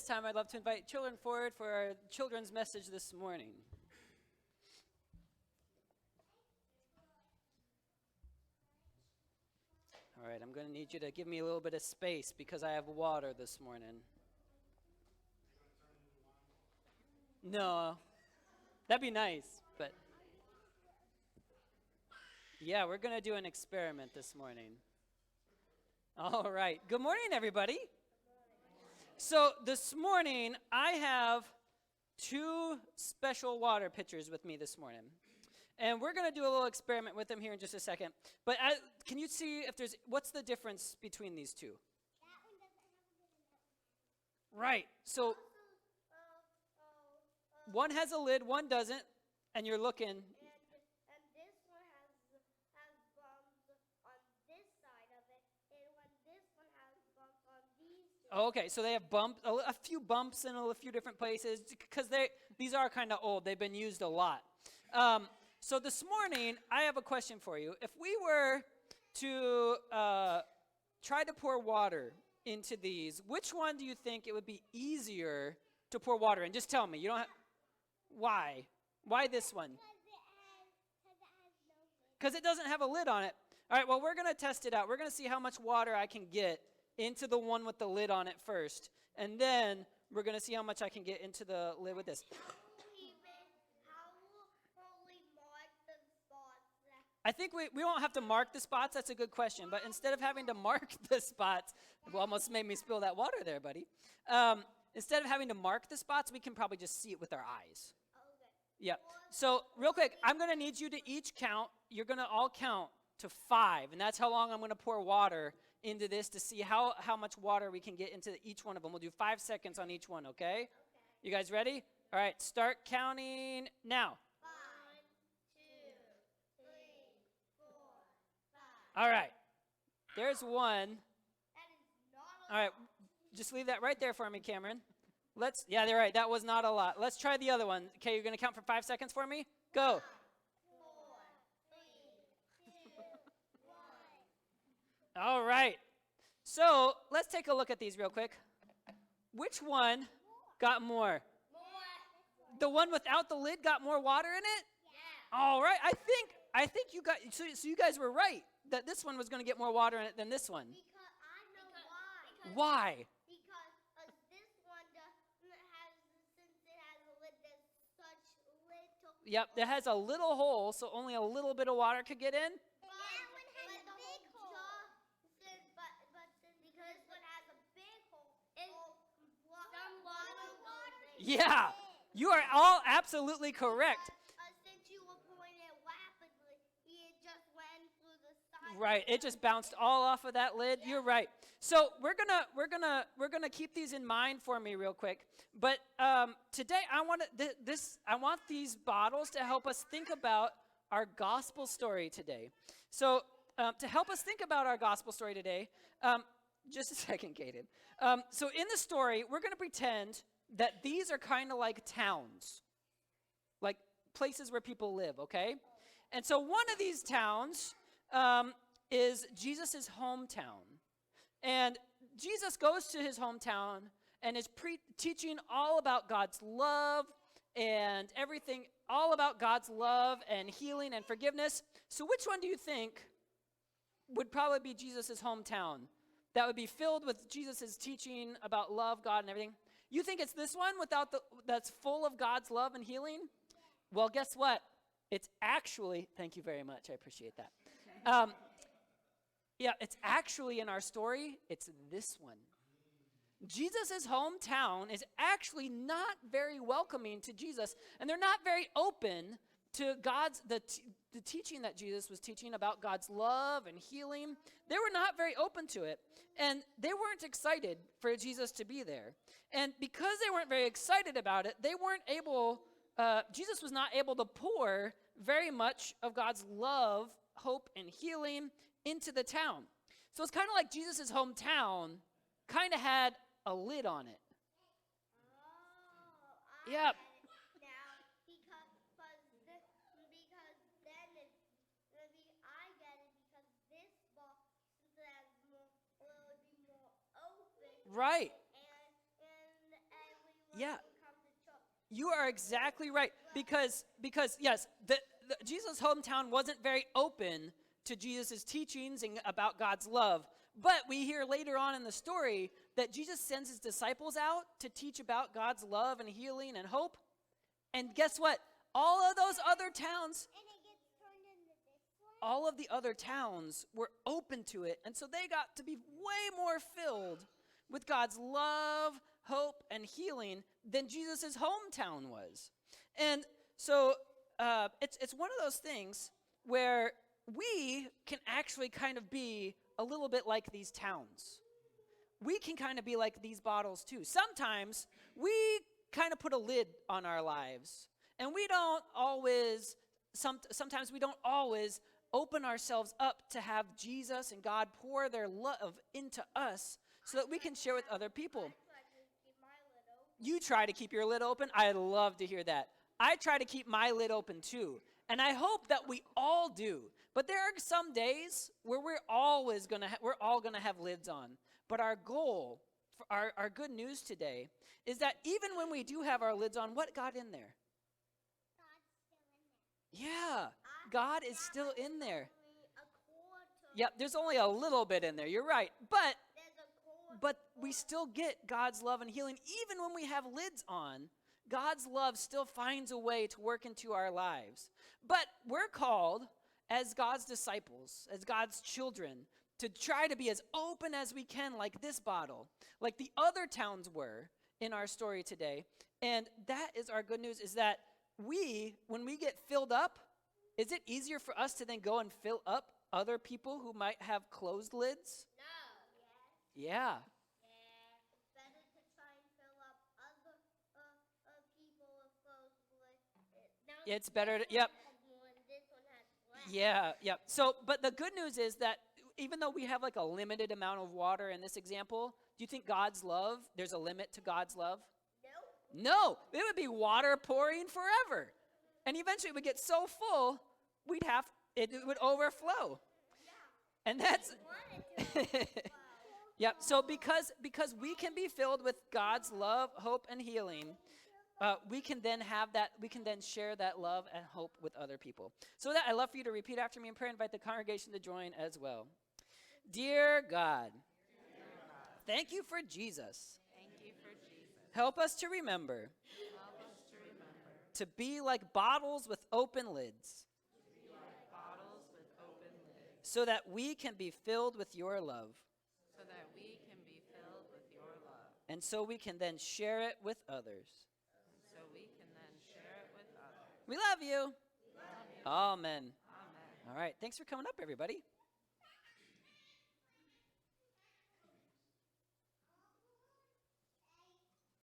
this time, I'd love to invite children forward for our children's message this morning. All right, I'm going to need you to give me a little bit of space because I have water this morning. No, that'd be nice, but yeah, we're going to do an experiment this morning. All right, good morning, everybody. So this morning, I have two special water pitchers with me this morning. And we're going to do a little experiment with them here in just a second. But can you see if what's the difference between these two? That one doesn't have a lid and that one. Right. So one has a lid, one doesn't, and you're looking. And this one has bumps on this side of it, and this one has bumps on these two. Okay, so they have a few bumps in a few different places because these are kind of old. They've been used a lot. So this morning, I have a question for you. If we were to try to pour water into these, which one do you think it would be easier to pour water in? Just tell me. You don't have, why? Why this one? Because it doesn't have a lid on it. All right, well, we're going to test it out. We're going to see how much water I can get into the one with the lid on it first. And then we're going to see how much I can get into the lid with this. I think we won't have to mark the spots. That's a good question. But instead of having to mark the spots, well, almost made me spill that water there, buddy. Instead of having to mark the spots, we can probably just see it with our eyes. Okay. Yeah. So real quick, I'm going to need you to each count. You're going to all count to 5. And that's how long I'm going to pour water into this to see how much water we can get into each one of them. We'll do 5 seconds on each one, okay? You guys ready? All right, start counting now. All right, there's one. All right, just leave that right there for me, Cameron. Yeah, they're right. That was not a lot. Let's try the other one. Okay, you're going to count for 5 seconds for me? Go. 5, 4, 3, 2, 1. All right. So let's take a look at these real quick. Which one got more? More. The one without the lid got more water in it? Yeah. All right. I think you got so you guys were right that this one was going to get more water in it than this one. Because I know why. Why? Because this one since it has a lid, there's such little. Yep, it has a little hole, so only a little bit of water could get in. But that one has a big hole. But because this one has a big hole, some water. Yeah, you are all absolutely correct. Since you were pouring it rapidly, it just went through the side. Right, it just bounced all off of that lid. You're right. So we're gonna keep these in mind for me real quick. But today I want these bottles to help us think about our gospel story today. So to help us think about our gospel story today, just a second, Kaden. So in the story, we're gonna pretend that these are kind of like towns, like places where people live, okay? And so one of these towns is Jesus' hometown. And Jesus goes to his hometown and is teaching all about God's love and everything, all about God's love and healing and forgiveness. So which one do you think would probably be Jesus' hometown that would be filled with Jesus' teaching about love, God, and everything? You think it's this one that's full of God's love and healing? Well, guess what? It's actually, thank you very much, I appreciate that. Yeah, it's actually in our story, it's this one. Jesus' hometown is actually not very welcoming to Jesus, and they're not very open to the teaching that Jesus was teaching about God's love and healing. They were not very open to it, and they weren't excited for Jesus to be there. And because they weren't very excited about it, Jesus was not able to pour very much of God's love, hope, and healing into the town. So it's kind of like Jesus' hometown kind of had a lid on it. Oh, Yep. now because then I get it because this box has a little bit more open. Right. And Yeah. come to church. You are exactly right because yes, Jesus' hometown wasn't very open to Jesus' teachings and about God's love. But we hear later on in the story that Jesus sends his disciples out to teach about God's love and healing and hope. And guess what? All of those other towns, And it gets turned into this one. all of the other towns were open to it. And so they got to be way more filled with God's love, hope, and healing than Jesus' hometown was. And so it's one of those things where we can actually kind of be a little bit like these towns. We can kind of be like these bottles too. Sometimes we kind of put a lid on our lives, and we don't always, sometimes we don't always open ourselves up to have Jesus and God pour their love into us so that we can share with other people. You try to keep your lid open? I'd love to hear that. I try to keep my lid open too. And I hope that we all do. But there are some days where we're all gonna have lids on. But our goal, for our good news today, is that even when we do have our lids on, what got in there? Yeah, God is still in there. Yep, there's only a little bit in there. You're right. But we still get God's love and healing. Even when we have lids on, God's love still finds a way to work into our lives. But we're called as God's disciples, as God's children, to try to be as open as we can, like this bottle, like the other towns were in our story today. And that is our good news, is that when we get filled up, is it easier for us to then go and fill up other people who might have closed lids? No. Yeah. Yeah. It's better to try and fill up other people with closed lids. It's better to, yep. This one has less. Yeah. So, but the good news is that even though we have like a limited amount of water in this example, do you think God's love, there's a limit to God's love? No, it would be water pouring forever. And eventually it would get so full, it would overflow. Yeah. And that's, yep. So because we can be filled with God's love, hope, and healing, we can then share that love and hope with other people. So with that, I'd love for you to repeat after me in prayer, invite the congregation to join as well. Dear God, thank you for Jesus. Help us to remember to be like bottles with open lids so that we can be filled with your love. And so we can then share it with others. We love you. Amen. All right. Thanks for coming up, everybody.